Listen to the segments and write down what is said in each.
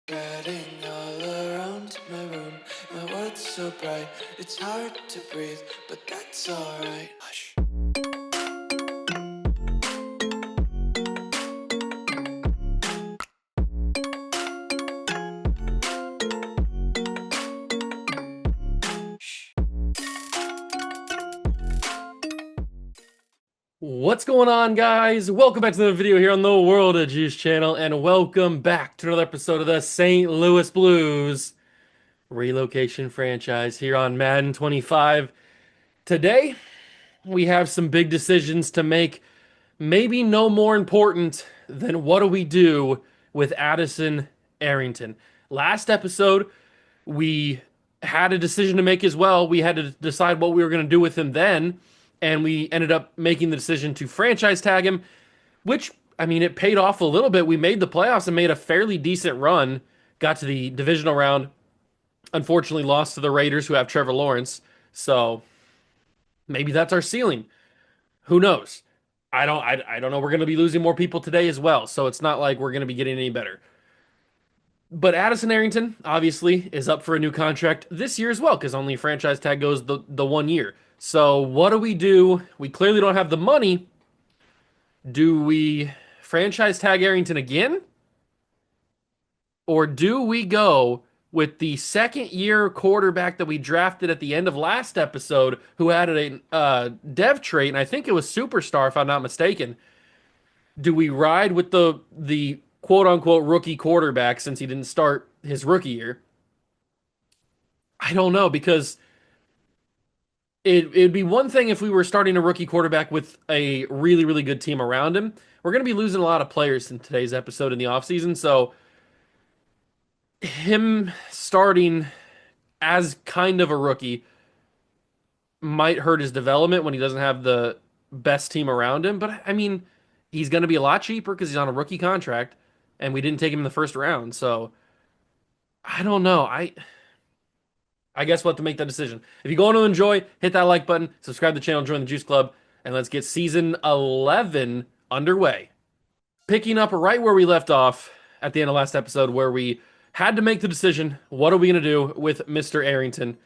Spreading all around my room, my world's so bright, it's hard to breathe, but that's alright. Hush. What's going on, guys? Welcome back to another video here on the World of Juice channel, and welcome back to another episode of the St. Louis Blues relocation franchise here on Madden 25. Today, we have some big decisions to make, maybe no more important than what do we do with Addison Arrington. Last episode, we had a decision to make as well. We had to decide what we were going to do with him then, and we ended up making the decision to franchise tag him, which, I mean, it paid off a little bit. We made the playoffs and made a fairly decent run, got to the divisional round, unfortunately lost to the Raiders, who have Trevor Lawrence. So maybe that's our ceiling. Who knows? I don't know. We're going to be losing more people today as well, so it's not like we're going to be getting any better. But Addison Arrington obviously is up for a new contract this year as well, because only franchise tag goes the 1 year. So what do we do? We clearly don't have the money. Do we franchise tag Arrington again? Or do we go with the second year quarterback that we drafted at the end of last episode, who had a dev trait, and I think it was superstar if I'm not mistaken? Do we ride with the quote unquote rookie quarterback since he didn't start his rookie year? I don't know, because it'd be one thing if we were starting a rookie quarterback with a really, really good team around him. We're going to be losing a lot of players in today's episode in the offseason, so him starting as kind of a rookie might hurt his development when he doesn't have the best team around him. But I mean, he's going to be a lot cheaper because he's on a rookie contract, and we didn't take him in the first round. So I don't know. I guess we'll have to make that decision. If you go on to enjoy, hit that like button, subscribe to the channel, join the Juice Club, and let's get season 11 underway. Picking up right where we left off at the end of last episode, where we had to make the decision, what are we going to do with Mr. Arrington?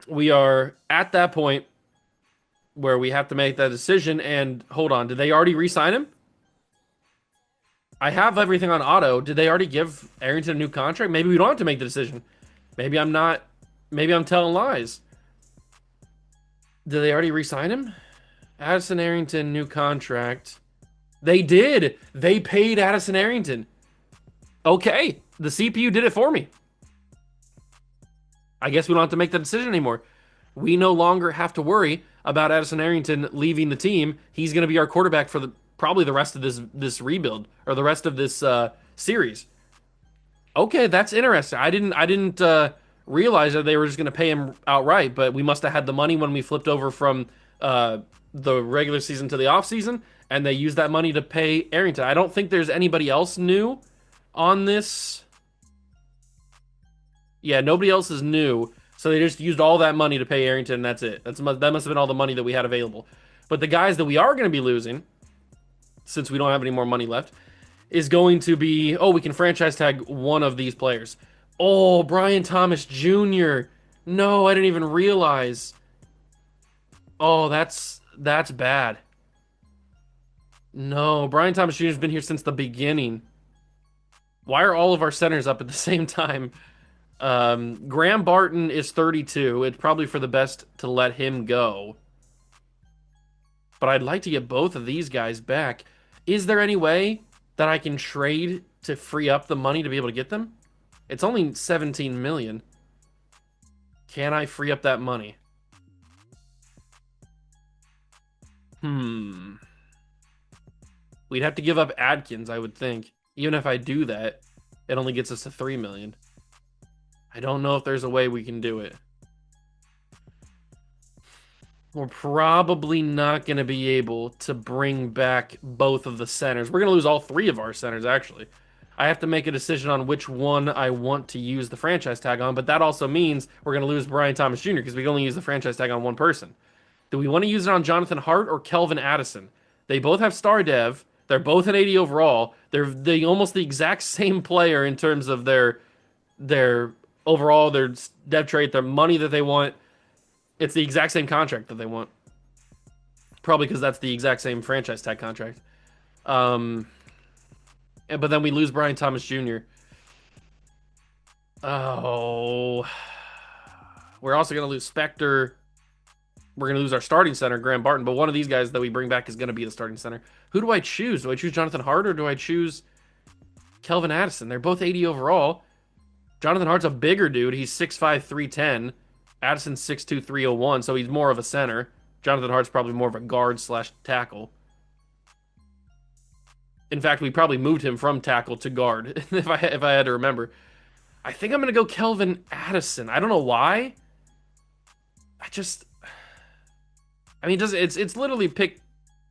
We are at that point where we have to make that decision, and hold on, did they already re-sign him? I have everything on auto. Did they already give Arrington a new contract? Maybe we don't have to make the decision. Maybe I'm telling lies. Did they already re-sign him? Addison Arrington, new contract. They did. They paid Addison Arrington. Okay, the CPU did it for me. I guess we don't have to make that decision anymore. We no longer have to worry about Addison Arrington leaving the team. He's going to be our quarterback for probably the rest of this rebuild, or the rest of this series. Okay, that's interesting. I didn't realize that they were just going to pay him outright, but we must have had the money when we flipped over from the regular season to the offseason, and they used that money to pay Arrington. I don't think there's anybody else new on this. Yeah, nobody else is new, so they just used all that money to pay Arrington, and that's it. That must have been all the money that we had available. But the guys that we are going to be losing, since we don't have any more money left, is going to be, oh, we can franchise tag one of these players. Oh, Brian Thomas Jr. No, I didn't even realize. Oh, that's bad. No, Brian Thomas Jr. has been here since the beginning. Why are all of our centers up at the same time? Graham Barton is 32. It's probably for the best to let him go. But I'd like to get both of these guys back. Is there any way that I can trade to free up the money to be able to get them? It's only 17 million. Can I free up that money? We'd have to give up Adkins, I would think. Even if I do that, it only gets us to 3 million. I don't know if there's a way we can do it. We're probably not going to be able to bring back both of the centers. We're going to lose all three of our centers, actually. I have to make a decision on which one I want to use the franchise tag on, but that also means we're going to lose Brian Thomas Jr. because we can only use the franchise tag on one person. Do we want to use it on Jonathan Hart or Kelvin Addison? They both have star dev. They're both an 80 overall. They're almost the exact same player in terms of their overall, their depth trait, their money that they want. It's the exact same contract that they want. Probably because that's the exact same franchise tag contract. Um, but then we lose Brian Thomas Jr. Oh, we're also gonna lose Spectre. We're gonna lose our starting center, Graham Barton. But one of these guys that we bring back is gonna be the starting center. Who do I choose? Do I choose Jonathan Hart or do I choose Kelvin Addison? They're both 80 overall. Jonathan Hart's a bigger dude. He's 6'5", 310. Addison's 6'2", 301, so he's more of a center. Jonathan Hart's probably more of a guard slash tackle. In fact, we probably moved him from tackle to guard if I had to remember. I think I'm gonna go Kelvin Addison. I don't know why. I just, I mean, it's literally pick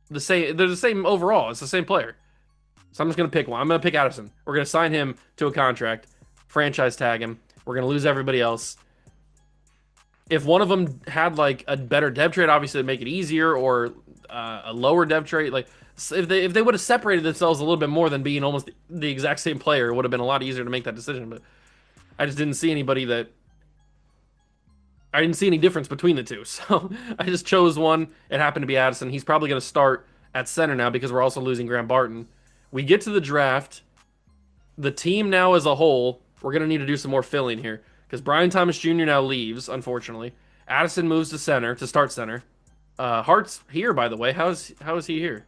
the same. They're the same overall. It's the same player. So I'm just gonna pick one. I'm gonna pick Addison. We're gonna sign him to a contract, franchise tag him. We're gonna lose everybody else. If one of them had like a better dev trade, obviously it'd make it easier, or a lower dev trade, like if they would have separated themselves a little bit more than being almost the exact same player, it would have been a lot easier to make that decision. But I just didn't see anybody that I didn't see any difference between the two, so I just chose one. It happened to be Addison. He's probably going to start at center now because we're also losing Graham Barton. We get to the draft. The team now as a whole, we're going to need to do some more filling here because Brian Thomas Jr. now leaves, unfortunately. Addison moves to center, to start center. Hart's here, by the way. How is he here?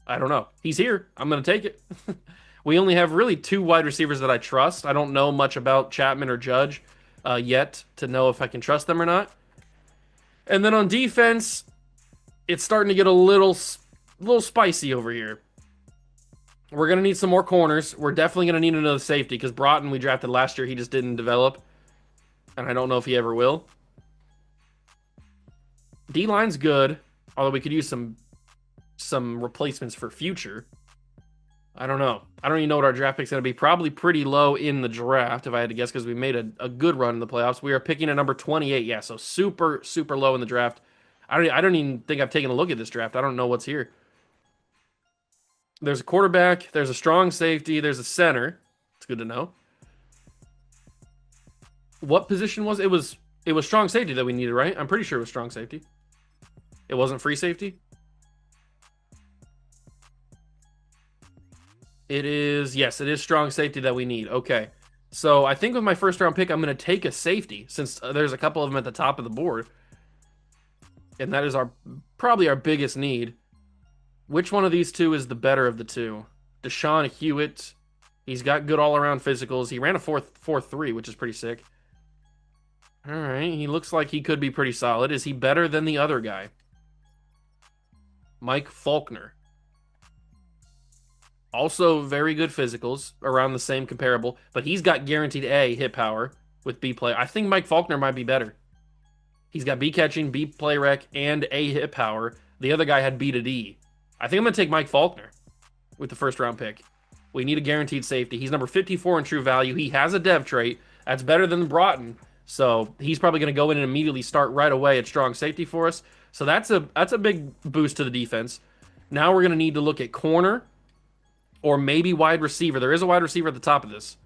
I don't know. He's here. I'm going to take it. We only have really two wide receivers that I trust. I don't know much about Chapman or Judge yet to know if I can trust them or not. And then on defense, it's starting to get a little spicy over here. We're going to need some more corners. We're definitely going to need another safety because Broughton we drafted last year, he just didn't develop. And I don't know if he ever will. D-line's good, although we could use some replacements for future. I don't know. I don't even know what our draft pick's going to be. Probably pretty low in the draft, if I had to guess, because we made a good run in the playoffs. We are picking at number 28. Yeah, so super, super low in the draft. I don't even think I've taken a look at this draft. I don't know what's here. There's a quarterback. There's a strong safety. There's a center. It's good to know. What position was it? It was strong safety that we needed, right? I'm pretty sure it was strong safety. It wasn't free safety? It is, yes, it is strong safety that we need. Okay. So I think with my first round pick, I'm going to take a safety since there's a couple of them at the top of the board. And that is probably our biggest need. Which one of these two is the better of the two? Deshaun Hewitt. He's got good all-around physicals. He ran a 4.43, which is pretty sick. All right, he looks like he could be pretty solid. Is he better than the other guy? Mike Faulkner. Also very good physicals, around the same comparable, but he's got guaranteed A hit power with B play. I think Mike Faulkner might be better. He's got B catching, B play rec, and A hit power. The other guy had B to D. I think I'm going to take Mike Faulkner with the first round pick. We need a guaranteed safety. He's number 54 in true value. He has a dev trait. That's better than Broughton. So he's probably going to go in and immediately start right away at strong safety for us. So that's a big boost to the defense. Now we're going to need to look at corner or maybe wide receiver. There is a wide receiver at the top of this.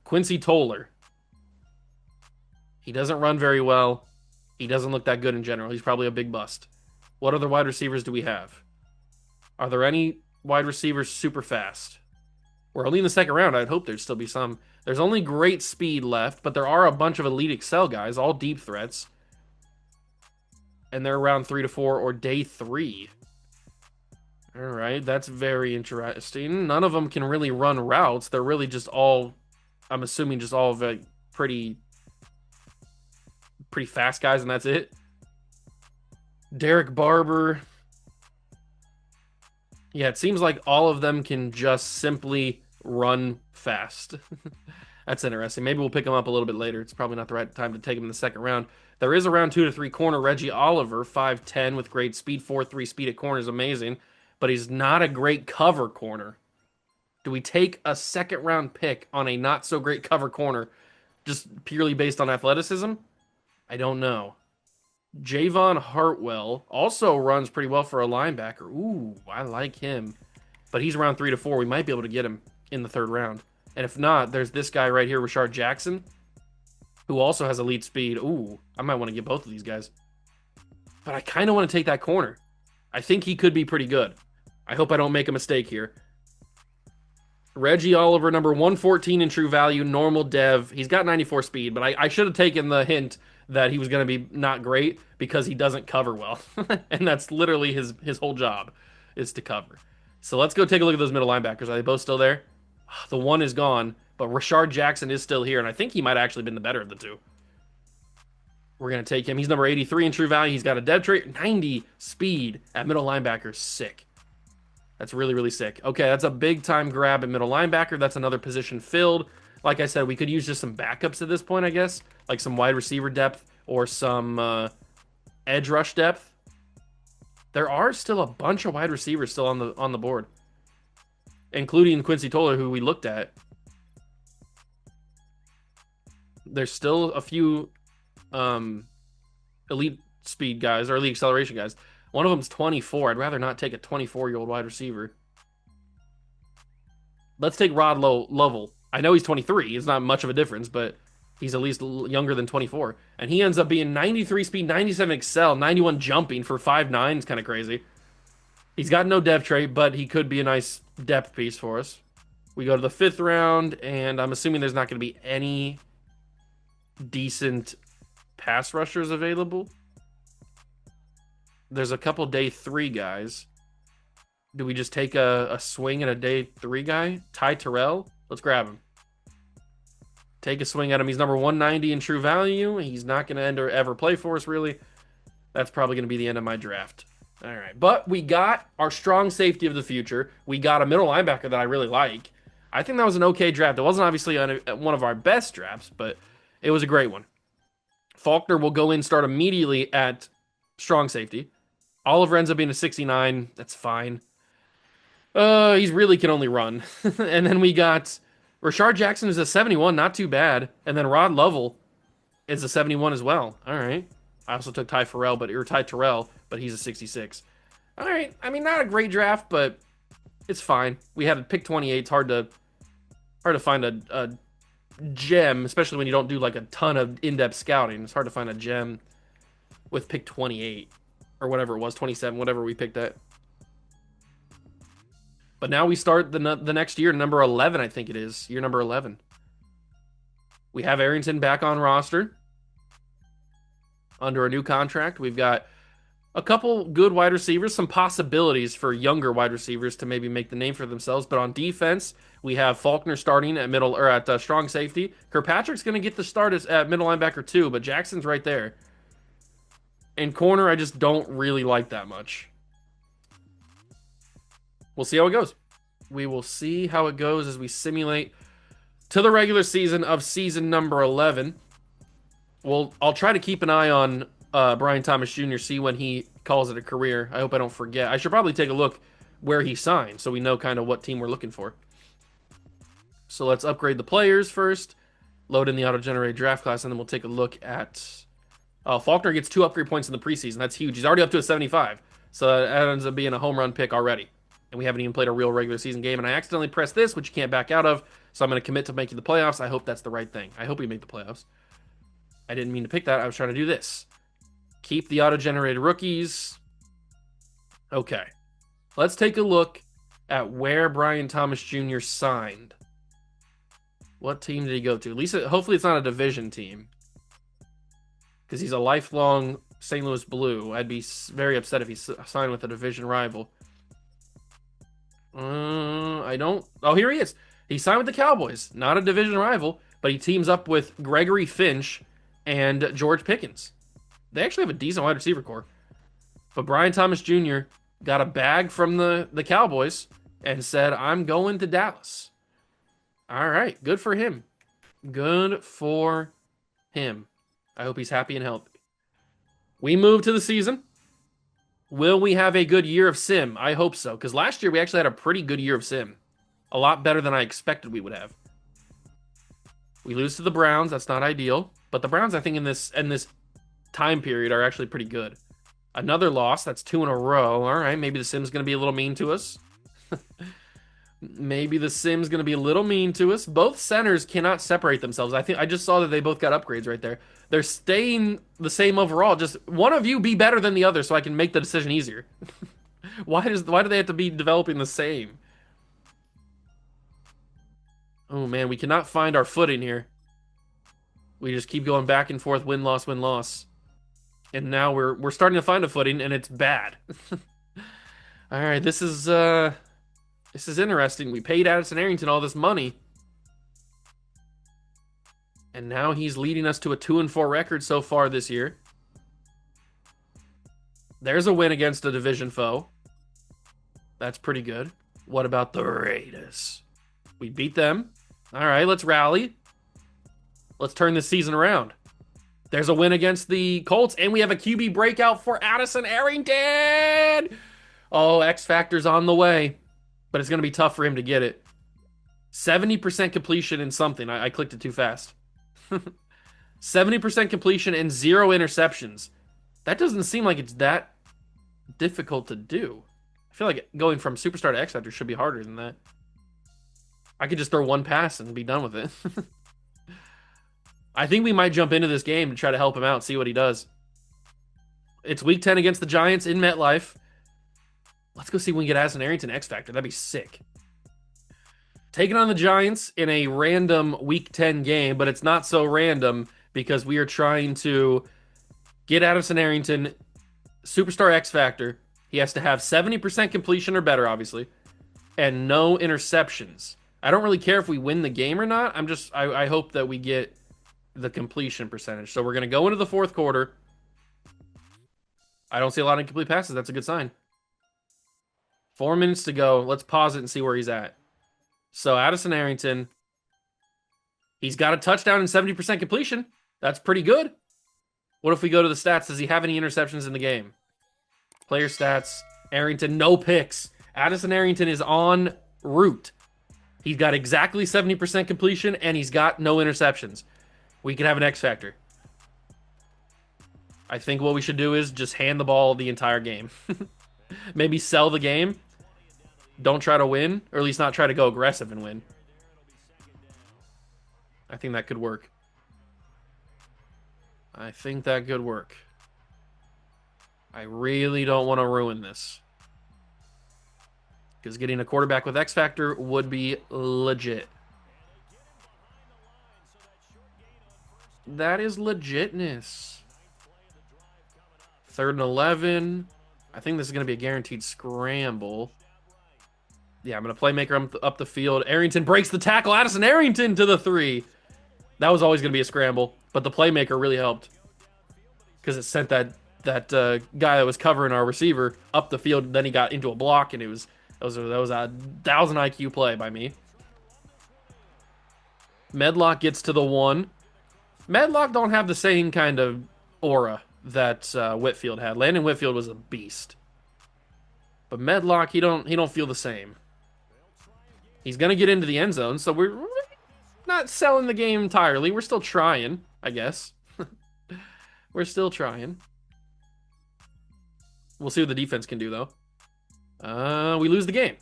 Quincy Toller. He doesn't run very well. He doesn't look that good in general. He's probably a big bust. What other wide receivers do we have? Are there any wide receivers super fast? We're only in the second round. I'd hope there'd still be some. There's only great speed left, but there are a bunch of elite excel guys, all deep threats. And they're around 3 to 4 or day 3. All right, that's very interesting. None of them can really run routes. They're really just all, I'm assuming, just all the pretty fast guys, and that's it. Derek Barber. Yeah, it seems like all of them can just simply run fast. That's interesting. Maybe we'll pick them up a little bit later. It's probably not the right time to take them in the second round. There is a round 2 to 3 corner. Reggie Oliver, 5'10", with great speed. 4.3 speed at corner is amazing. But he's not a great cover corner. Do we take a second round pick on a not so great cover corner just purely based on athleticism? I don't know. Javon Hartwell also runs pretty well for a linebacker. Ooh, I like him. But he's around 3 to 4. We might be able to get him in the third round. And if not, there's this guy right here, Rashard Jackson, who also has elite speed. Ooh, I might want to get both of these guys. But I kind of want to take that corner. I think he could be pretty good. I hope I don't make a mistake here. Reggie Oliver, number 114 in true value, normal dev. He's got 94 speed, but I should have taken the hint that he was going to be not great because he doesn't cover well. And that's literally his whole job is to cover. So let's go take a look at those middle linebackers. Are they both still there? The one is gone, but Rashard Jackson is still here, and I think he might have actually been the better of the two. We're going to take him. He's number 83 in true value. He's got a dev trait, 90 speed at middle linebacker. Sick. That's really, really sick. Okay, that's a big time grab at middle linebacker. That's another position filled. Like I said, we could use just some backups at this point, I guess. Like some wide receiver depth or some edge rush depth. There are still a bunch of wide receivers still on the board, including Quincy Toller, who we looked at. There's still a few elite speed guys or elite acceleration guys. One of them's 24. I'd rather not take a 24-year-old wide receiver. Let's take Rod Lovell. I know he's 23. It's not much of a difference, but he's at least younger than 24. And he ends up being 93 speed, 97 excel, 91 jumping for 5'9". It's kind of crazy. He's got no dev trait, but he could be a nice depth piece for us. We go to the 5th round, and I'm assuming there's not going to be any decent pass rushers available. There's a couple day 3 guys. Do we just take a swing at a day 3 guy? Ty Terrell? Let's grab him. Take a swing at him. He's number 190 in true value. He's not going to ever play for us, really. That's probably going to be the end of my draft. All right. But we got our strong safety of the future. We got a middle linebacker that I really like. I think that was an okay draft. It wasn't obviously one of our best drafts, but it was a great one. Faulkner will go in, start immediately at strong safety. Oliver ends up being a 69. That's fine. He's really can only run. And then we got Rashard Jackson is a 71, not too bad. And then Rod Lovell is a 71 as well. All right. I also took Ty Terrell, but he's a 66. All right. I mean, not a great draft, but it's fine. We had a pick 28. It's hard to find a gem, especially when you don't do like a ton of in-depth scouting. It's hard to find a gem with pick 28 or whatever it was, 27, whatever we picked at. But now we start the next year, number 11, I think it is. Year number 11. We have Arrington back on roster under a new contract. We've got a couple good wide receivers, some possibilities for younger wide receivers to maybe make the name for themselves. But on defense, we have Faulkner starting at middle or at strong safety. Kirkpatrick's going to get the start at middle linebacker too, but Jackson's right there. In corner, I just don't really like that much. We'll see how it goes. We will see how it goes as we simulate to the regular season of season number 11. I'll try to keep an eye on Brian Thomas Jr., see when he calls it a career. I hope I don't forget. I should probably take a look where he signed so we know kind of what team we're looking for. So let's upgrade the players first, load in the auto-generated draft class, and then we'll take a look at... Faulkner gets 2 upgrade points in the preseason. That's huge. He's already up to a 75. So that ends up being a home run pick already. And we haven't even played a real regular season game. And I accidentally pressed this, which you can't back out of. So I'm going to commit to making the playoffs. I hope that's the right thing. I hope we make the playoffs. I didn't mean to pick that. I was trying to do this. Keep the auto-generated rookies. Okay. Let's take a look at where Brian Thomas Jr. signed. What team did he go to? At least, hopefully it's not a division team. Because he's a lifelong St. Louis Blue. I'd be very upset if he signed with a division rival. I don't... Oh, here he is. He signed with the Cowboys. Not a division rival, but he teams up with Gregory Finch and George Pickens. They actually have a decent wide receiver core. But Brian Thomas Jr. got a bag from the Cowboys and said, I'm going to Dallas. All right. Good for him. Good for him. I hope he's happy and healthy. We move to the season. Will we have a good year of sim? I hope so, because last year we actually had a pretty good year of sim. A lot better than I expected we would have. We lose to the Browns. That's not ideal. But the Browns, I think, in this time period are actually pretty good. Another loss, that's 2 in a row. All right, maybe the Sim's going to be a little mean to us. Maybe the Sim's going to be a little mean to us. Both centers cannot separate themselves. I think I just saw that they both got upgrades right there. They're staying the same overall. Just one of you be better than the other so I can make the decision easier. Why do they have to be developing the same? Oh man, we cannot find our footing here. We just keep going back and forth, win loss, win loss. And now we're starting to find a footing and it's bad. All right, this is interesting. We paid Addison Arrington all this money. And now he's leading us to a 2-4 record so far this year. There's a win against a division foe. That's pretty good. What about the Raiders? We beat them. All right, let's rally. Let's turn this season around. There's a win against the Colts, and we have a QB breakout for Addison Arrington. Oh, X Factor's on the way, but it's going to be tough for him to get it. 70% completion in something. I clicked it too fast. 70% completion and 0 interceptions. That doesn't seem like it's that difficult to do. I feel like going from Superstar to X Factor should be harder than that. I could just throw one pass and be done with it. I think we might jump into this game to try to help him out, see what he does. It's week 10 against the Giants in MetLife. Let's go see if we can get Addison Arrington X Factor. That'd be sick. Taking on the Giants in a random week 10 game, but it's not so random because we are trying to get Addison Arrington Superstar X Factor. He has to have 70% completion or better, obviously, and no interceptions. I don't really care if we win the game or not. I hope that we get the completion percentage. So we're going to go into the fourth quarter. I don't see a lot of incomplete passes. That's a good sign. 4 minutes to go. Let's pause it and see where he's at. So Addison Arrington, he's got a touchdown and 70% completion. That's pretty good. What if we go to the stats? Does he have any interceptions in the game? Player stats. Arrington, no picks. Addison Arrington is en route. He's got exactly 70% completion, and he's got no interceptions. We could have an X Factor. I think what we should do is just hand the ball the entire game. Maybe sell the game. Don't try to win, or at least not try to go aggressive and win. I think that could work. I think that could work. I really don't want to ruin this. Because getting a quarterback with X Factor would be legit. That is legitness. 3rd and 11. I think this is going to be a guaranteed scramble. Yeah, I'm going to playmaker up the field. Arrington breaks the tackle. Addison Arrington to the 3. That was always going to be a scramble, but the playmaker really helped. Because it sent that guy that was covering our receiver up the field. Then he got into a block, and that was a 1,000 IQ play by me. Medlock gets to the 1. Medlock don't have the same kind of aura that Whitfield had. Landon Whitfield was a beast. But Medlock, he don't feel the same. He's going to get into the end zone, so we're not selling the game entirely. We're still trying, I guess. We're still trying. We'll see what the defense can do, though. We lose the game.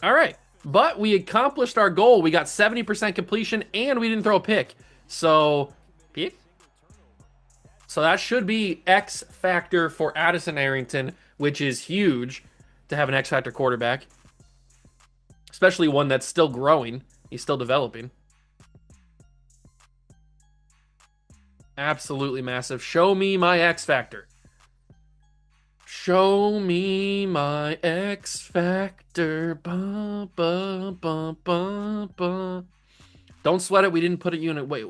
All right. But we accomplished our goal. We got 70% completion, and we didn't throw a pick. So, pick? So that should be X Factor for Addison Arrington, which is huge to have an X Factor quarterback. Especially one that's still growing. He's still developing. Absolutely massive. Show me my X Factor. Show me my X Factor. Ba, ba, ba, ba, ba. Don't sweat it. We didn't put a unit. Wait,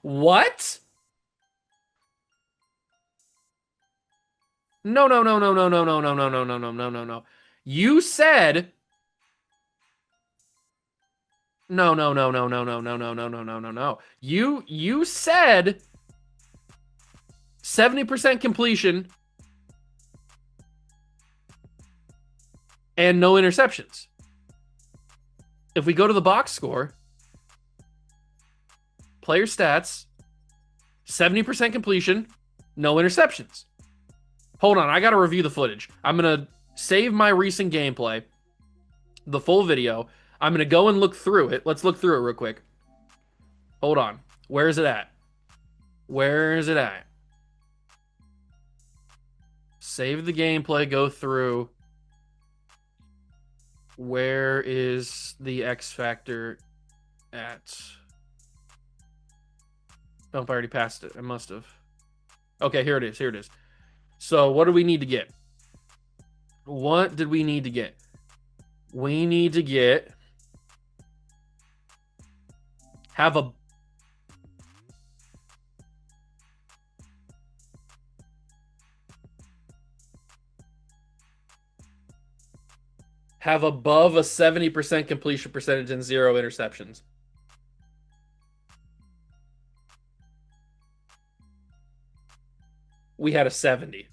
what? No, no, no, no, no, no, no, no, no, no, no, no, no, no, no. You said. No, no, no, no, no, no, no, no, no, no, no, no, no. You said 70% completion and no interceptions. If we go to the box score, player stats, 70% completion, no interceptions. Hold on, I gotta review the footage. I'm gonna save my recent gameplay, the full video. I'm gonna go and look through it. Let's look through it real quick. Hold on. Where is it at? Where is it at? Save the gameplay, go through. Where is the X Factor at? Oh, I already passed it. I must have. Okay, here it is. Here it is. So, what do we need to get? What did we need to get? We need to get have a have above a 70% completion percentage and 0 interceptions. We had a 70.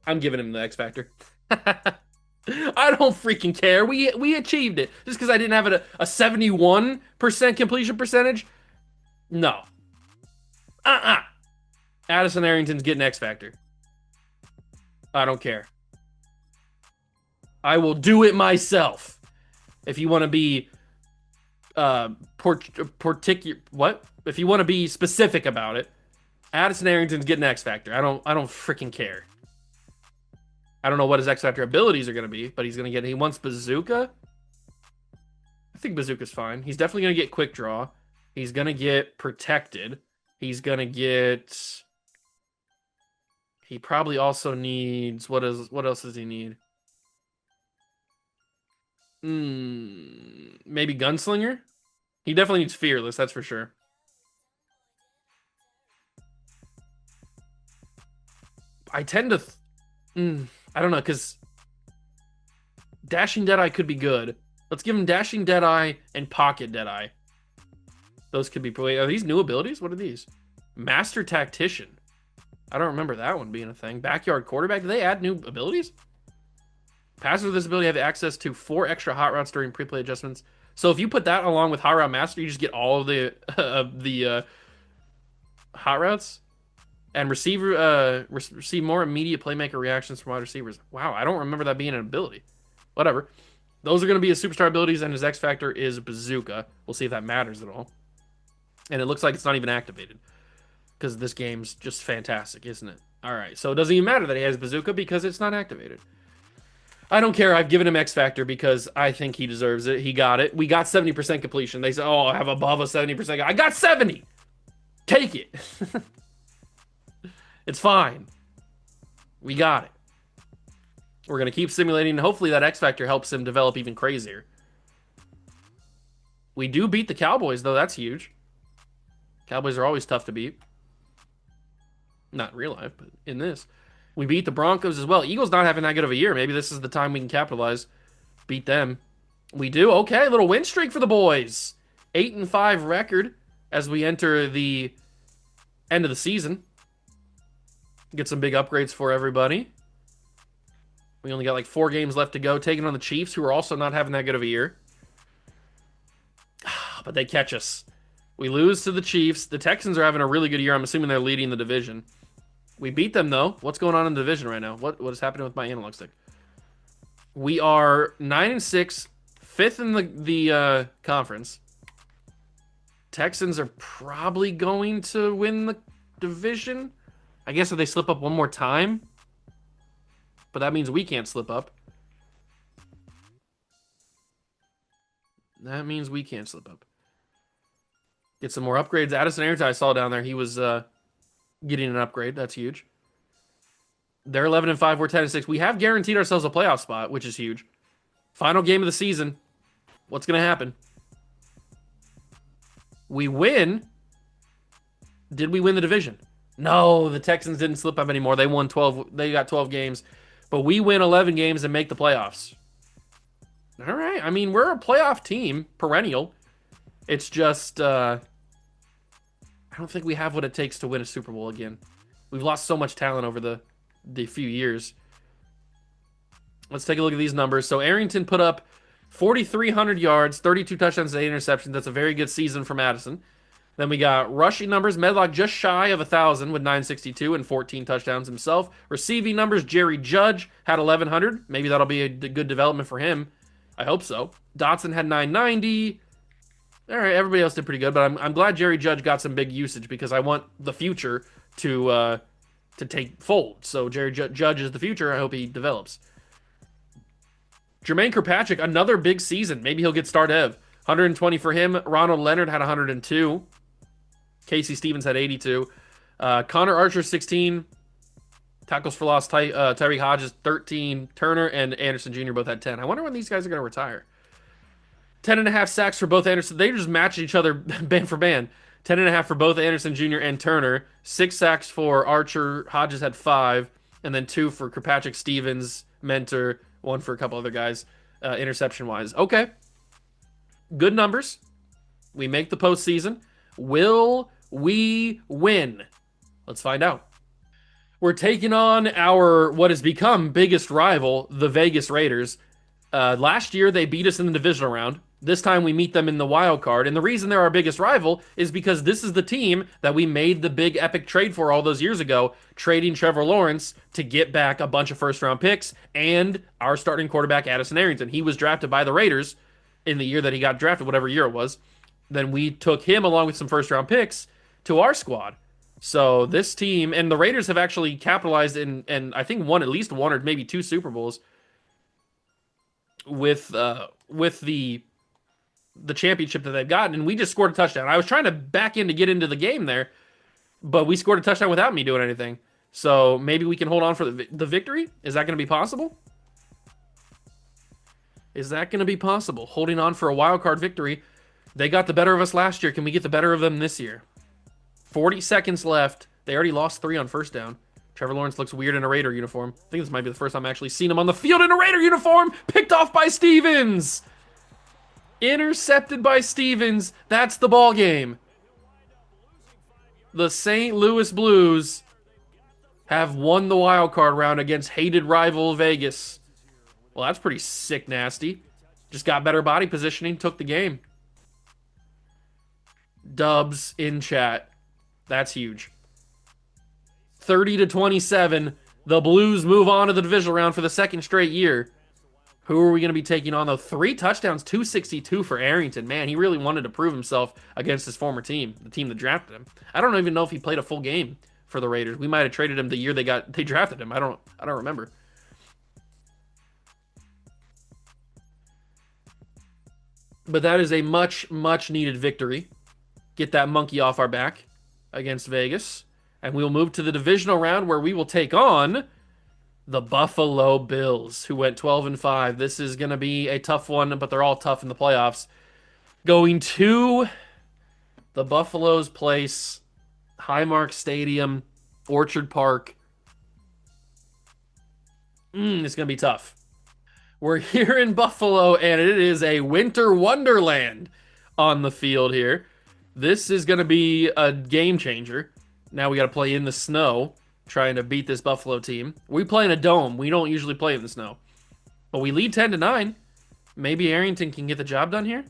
I'm giving him the X Factor. I don't freaking care. We achieved it. Just because I didn't have a 71% completion percentage? No. Addison Arrington's getting X Factor. I don't care. I will do it myself. If you want to be particular, what? If you want to be specific about it, Addison Arrington's getting X Factor. I don't freaking care. I don't know what his X Factor abilities are going to be, but he's going to get. He wants Bazooka. I think Bazooka's fine. He's definitely going to get Quick Draw. He's going to get Protected. He's going to get. He probably also needs. What else does he need? Maybe Gunslinger? He definitely needs Fearless, that's for sure. I tend to. I don't know, because Dashing Deadeye could be good. Let's give him Dashing Deadeye and Pocket Deadeye. Those could be. Are these new abilities? What are these? Master Tactician. I don't remember that one being a thing. Backyard Quarterback. Do they add new abilities? Passers with this ability have access to 4 extra hot routes during pre-play adjustments. So if you put that along with Hot Route Master, you just get all of the hot routes and receive more immediate playmaker reactions from wide receivers. Wow, I don't remember that being an ability. Whatever. Those are going to be his superstar abilities, and his X Factor is Bazooka. We'll see if that matters at all. And it looks like it's not even activated because this game's just fantastic, isn't it? All right, so it doesn't even matter that he has Bazooka because it's not activated. I don't care. I've given him X Factor because I think he deserves it. He got it. We got 70% completion. They said, oh, I have above a 70%. I got 70. Take it. It's fine. We got it. We're going to keep simulating, and hopefully that X Factor helps him develop even crazier. We do beat the Cowboys, though. That's huge. Cowboys are always tough to beat. Not in real life, but in this. We beat the Broncos as well. Eagles not having that good of a year. Maybe this is the time we can capitalize. Beat them. We do. Okay, a little win streak for the boys. 8-5 record as we enter the end of the season. Get some big upgrades for everybody. We only got like 4 games left to go. Taking on the Chiefs, who are also not having that good of a year. But they catch us. We lose to the Chiefs. The Texans are having a really good year. I'm assuming they're leading the division. We beat them, though. What's going on in the division right now? What is happening with my analog stick? We are 9-6, 5th in the conference. Texans are probably going to win the division. I guess if they slip up one more time. But that means we can't slip up. That means we can't slip up. Get some more upgrades. Addison Arrington, I saw down there. He was getting an upgrade. That's huge. They're 11-5. We're 10-6. We have guaranteed ourselves a playoff spot, which is huge. Final game of the season. What's going to happen? We win. Did we win the division? No, the Texans didn't slip up anymore. They won 12. They got 12 games. But we win 11 games and make the playoffs. All right. I mean, we're a playoff team, perennial. It's just, I don't think we have what it takes to win a Super Bowl again. We've lost so much talent over the few years. Let's take a look at these numbers. So Arrington put up 4,300 yards, 32 touchdowns, 8 interceptions. That's a very good season for Madison. Then we got rushing numbers. Medlock just shy of 1,000 with 962 and 14 touchdowns himself. Receiving numbers. Jerry Judge had 1,100. Maybe that'll be a good development for him. I hope so. Dotson had 990. All right, everybody else did pretty good, but I'm glad Jerry Judge got some big usage because I want the future to take fold. So Jerry Judge is the future. I hope he develops. Jermaine Kirkpatrick, another big season. Maybe he'll get start ev. 120 for him. Ronald Leonard had 102. Casey Stevens had 82. Connor Archer, 16. Tackles for loss, Tyreek Hodges, 13. Turner and Anderson Jr. both had 10. I wonder when these guys are going to retire. 10.5 sacks for both Anderson. They just matched each other band for band. 10.5 for both Anderson Jr. and Turner. 6 sacks for Archer. Hodges had 5. And then 2 for Kirkpatrick, Stevens, Mentor. 1 for a couple other guys, interception-wise. Okay. Good numbers. We make the postseason. Will we win? Let's find out. We're taking on our, what has become biggest rival, the Vegas Raiders. Last year, they beat us in the divisional round. This time, we meet them in the wild card. And the reason they're our biggest rival is because this is the team that we made the big epic trade for all those years ago, trading Trevor Lawrence to get back a bunch of first-round picks and our starting quarterback, Addison Arrington. He was drafted by the Raiders in the year that he got drafted, whatever year it was. Then we took him along with some first-round picks to our squad. So this team, and the Raiders have actually capitalized and I think won at least 1 or maybe 2 Super Bowls with the championship that they've gotten, and we just scored a touchdown. I was trying to back in to get into the game there, but we scored a touchdown without me doing anything. So maybe we can hold on for the victory? Is that going to be possible? Is that going to be possible? Holding on for a wild card victory. They got the better of us last year. Can we get the better of them this year? 40 seconds left. They already lost 3 on first down. Trevor Lawrence looks weird in a Raider uniform. I think this might be the first time I've actually seen him on the field in a Raider uniform. Picked off by Stevens. Intercepted by Stevens. That's the ball game. The St. Louis Blues have won the wild card round against hated rival Vegas. Well, that's pretty sick nasty. Just got better body positioning, took the game. Dubs in chat. That's huge. 30-27. The Blues move on to the divisional round for the second straight year. Who are we going to be taking on, though? 3 touchdowns, 262 for Arrington. Man, he really wanted to prove himself against his former team, the team that drafted him. I don't even know if he played a full game for the Raiders. We might have traded him the year they drafted him. I don't remember. But that is a much, much needed victory. Get that monkey off our back against Vegas. And we will move to the divisional round where we will take on the Buffalo Bills, who went 12-5. This is going to be a tough one, but they're all tough in the playoffs. Going to the Buffalo's place, Highmark Stadium, Orchard Park. It's going to be tough. We're here in Buffalo, and it is a winter wonderland on the field here. This is going to be a game changer. Now we got to play in the snow, trying to beat this Buffalo team. We play in a dome. We don't usually play in the snow. But we lead 10-9. Maybe Arrington can get the job done here?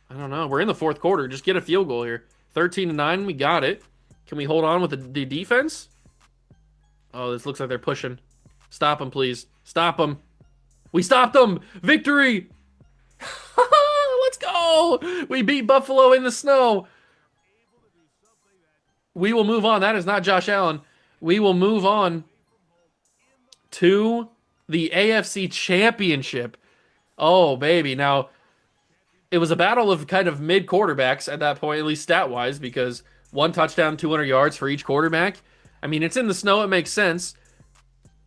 I don't know. We're in the fourth quarter. Just get a field goal here. 13-9. We got it. Can we hold on with the defense? Oh, this looks like they're pushing. Stop them, please. Stop them. We stopped them. Victory. Let's go. We beat Buffalo in the snow. We will move on. That is not Josh Allen. We will move on to the AFC Championship. Oh, baby. Now, it was a battle of kind of mid-quarterbacks at that point, at least stat-wise, because 1 touchdown, 200 yards for each quarterback. I mean, it's in the snow. It makes sense.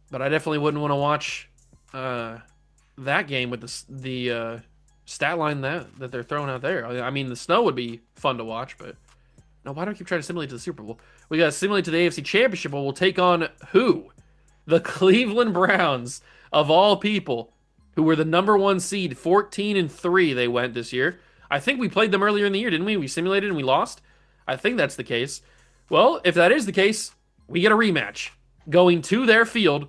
But I definitely wouldn't want to watch that game with the stat line that they're throwing out there. I mean, the snow would be fun to watch, but no, why do I keep trying to simulate to the Super Bowl? We got to simulate to the AFC Championship, but we'll take on who? The Cleveland Browns, of all people, who were the number 1 seed. 14-3 they went this year. I think we played them earlier in the year, didn't we? We simulated and we lost. I think that's the case. Well, if that is the case, we get a rematch. Going to their field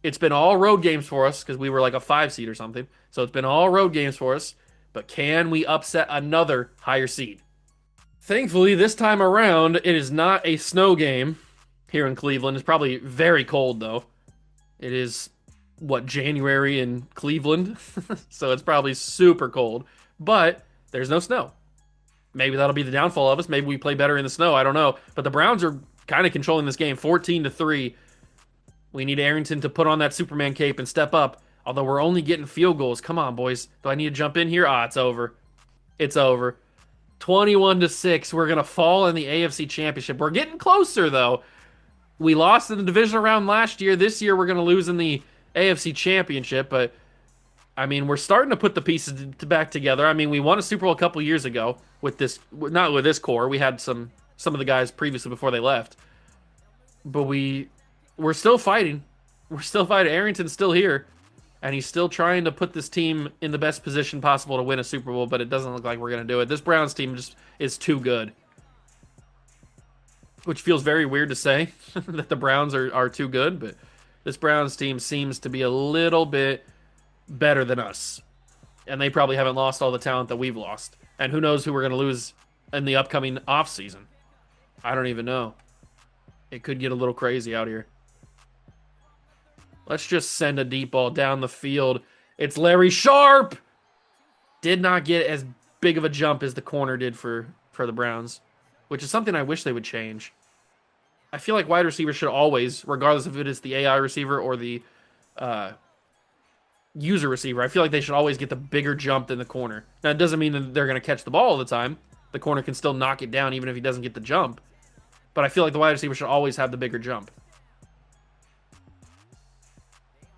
It's been all road games for us because we were like a 5 seed or something. So it's been all road games for us. But can we upset another higher seed? Thankfully, this time around, it is not a snow game here in Cleveland. It's probably very cold, though. It is, what, January in Cleveland? So it's probably super cold. But there's no snow. Maybe that'll be the downfall of us. Maybe we play better in the snow. I don't know. But the Browns are kind of controlling this game 14-3. We need Arrington to put on that Superman cape and step up. Although we're only getting field goals. Come on, boys. Do I need to jump in here? Ah, it's over. It's over. 21-6. We're going to fall in the AFC Championship. We're getting closer, though. We lost in the divisional round last year. This year, we're going to lose in the AFC Championship. But, I mean, we're starting to put the pieces back together. I mean, we won a Super Bowl a couple years ago with this, not with this core. We had some of the guys previously before they left. But we're still fighting. We're still fighting. Arrington's still here. And he's still trying to put this team in the best position possible to win a Super Bowl, but it doesn't look like we're going to do it. This Browns team just is too good. Which feels very weird to say, that the Browns are too good, but this Browns team seems to be a little bit better than us. And they probably haven't lost all the talent that we've lost. And who knows who we're going to lose in the upcoming offseason. I don't even know. It could get a little crazy out here. Let's just send a deep ball down the field. It's Larry Sharp! Did not get as big of a jump as the corner did for the Browns, which is something I wish they would change. I feel like wide receivers should always, regardless if it is the AI receiver or the user receiver, I feel like they should always get the bigger jump than the corner. Now, it doesn't mean that they're going to catch the ball all the time. The corner can still knock it down even if he doesn't get the jump. But I feel like the wide receiver should always have the bigger jump.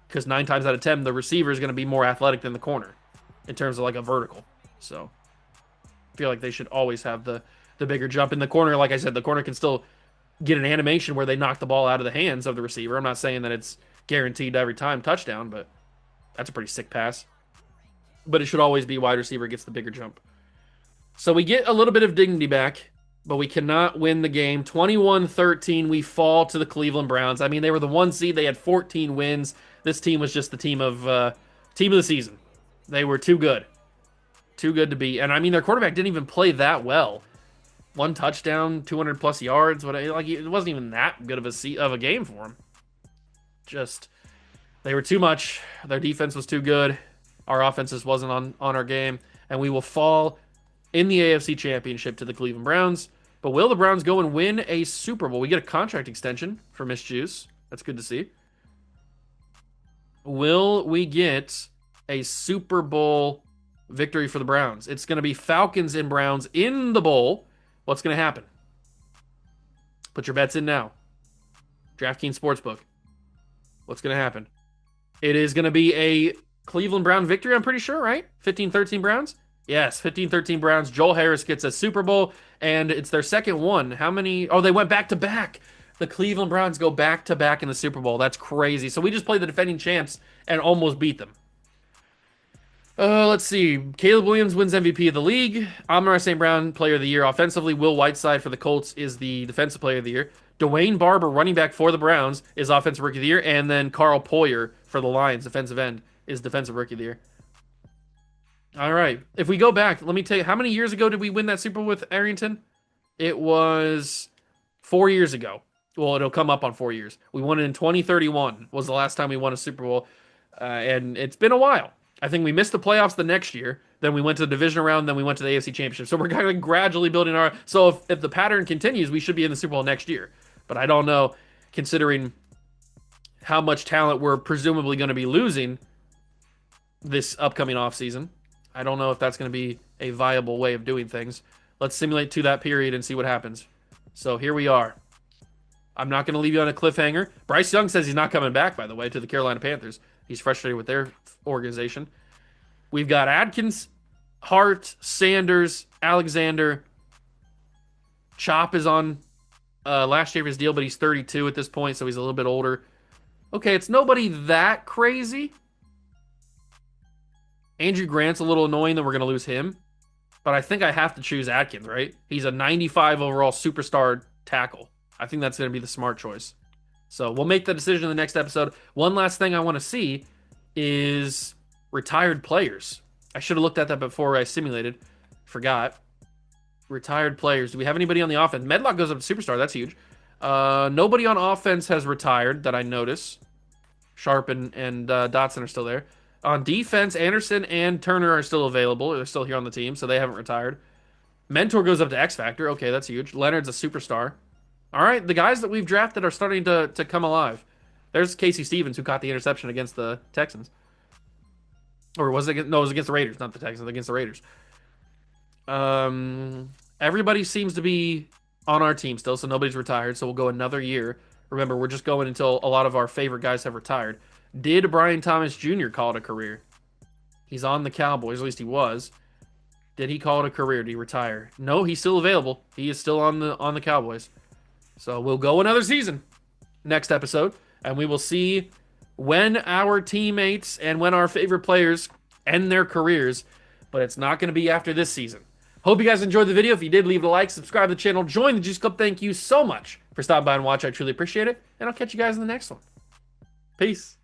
Because 9 times out of 10, the receiver is going to be more athletic than the corner in terms of like a vertical. So I feel like they should always have the bigger jump. In the corner, like I said, the corner can still get an animation where they knock the ball out of the hands of the receiver. I'm not saying that it's guaranteed every time touchdown, but that's a pretty sick pass. But it should always be wide receiver gets the bigger jump. So we get a little bit of dignity back, but we cannot win the game. 21-13, we fall to the Cleveland Browns. I mean, they were the 1 seed. They had 14 wins. This team was just the team of the season. They were too good. Too good to beat. And I mean, their quarterback didn't even play that well. 1 touchdown, 200+ yards. It wasn't even that good of a game for him. Just, they were too much. Their defense was too good. Our offense just wasn't on our game. And we will fall in the AFC Championship to the Cleveland Browns. But will the Browns go and win a Super Bowl? We get a contract extension for Miss Juice. That's good to see. Will we get a Super Bowl victory for the Browns? It's going to be Falcons and Browns in the bowl. What's going to happen? Put your bets in now. DraftKings Sportsbook. What's going to happen? It is going to be a Cleveland Brown victory, I'm pretty sure, right? 15-13 Browns? Yes, 15-13 Browns. Joel Harris gets a Super Bowl, and it's their second one. How many? Oh, they went back-to-back. The Cleveland Browns go back-to-back in the Super Bowl. That's crazy. So we just played the defending champs and almost beat them. Let's see. Caleb Williams wins MVP of the league. Amon-Ra St. Brown, Player of the Year offensively. Will Whiteside for the Colts is the Defensive Player of the Year. Dwayne Barber, running back for the Browns, is Offensive Rookie of the Year. And then Carl Poyer for the Lions, defensive end, is Defensive Rookie of the Year. All right. If we go back, let me tell you, how many years ago did we win that Super Bowl with Arrington? It was 4 years ago. Well, it'll come up on 4 years. We won it in 2031 was the last time we won a Super Bowl. And it's been a while. I think we missed the playoffs the next year. Then we went to the divisional round. Then we went to the AFC Championship. So we're kind of gradually building our... So if the pattern continues, we should be in the Super Bowl next year. But I don't know, considering how much talent we're presumably going to be losing this upcoming offseason. I don't know if that's going to be a viable way of doing things. Let's simulate to that period and see what happens. So here we are. I'm not going to leave you on a cliffhanger. Bryce Young says he's not coming back, by the way, to the Carolina Panthers. He's frustrated with their organization. We've got Adkins, Hart, Sanders, Alexander. Chop is on last year of his deal, but he's 32 at this point, so he's a little bit older. Okay, it's nobody that crazy. Andrew Grant's a little annoying that we're going to lose him. But I think I have to choose Adkins, right? He's a 95 overall superstar tackle. I think that's going to be the smart choice. So we'll make the decision in the next episode. One last thing I want to see is retired players. I should have looked at that before I simulated. Forgot. Retired players. Do we have anybody on the offense? Medlock goes up to superstar. That's huge. Nobody on offense has retired that I notice. Sharp and Dotson are still there. On defense, Anderson and Turner are still available. They're still here on the team, so they haven't retired. Mentor goes up to X Factor. Okay, that's huge. Leonard's a superstar. All right, the guys that we've drafted are starting to come alive. There's Casey Stevens, who caught the interception against the Texans. Or was it against, no, it was against the Raiders, not the Texans, against the Raiders. Everybody seems to be on our team still, so nobody's retired, so we'll go another year. Remember, we're just going until a lot of our favorite guys have retired. Did Brian Thomas Jr. call it a career? He's on the Cowboys, at least he was. Did he call it a career? Did he retire? No, he's still available. He is still on the Cowboys. So we'll go another season next episode, and we will see when our teammates and when our favorite players end their careers, but it's not going to be after this season. Hope you guys enjoyed the video. If you did, leave it a like, subscribe to the channel, join the Juice Club. Thank you so much for stopping by and watching. I truly appreciate it, and I'll catch you guys in the next one. Peace.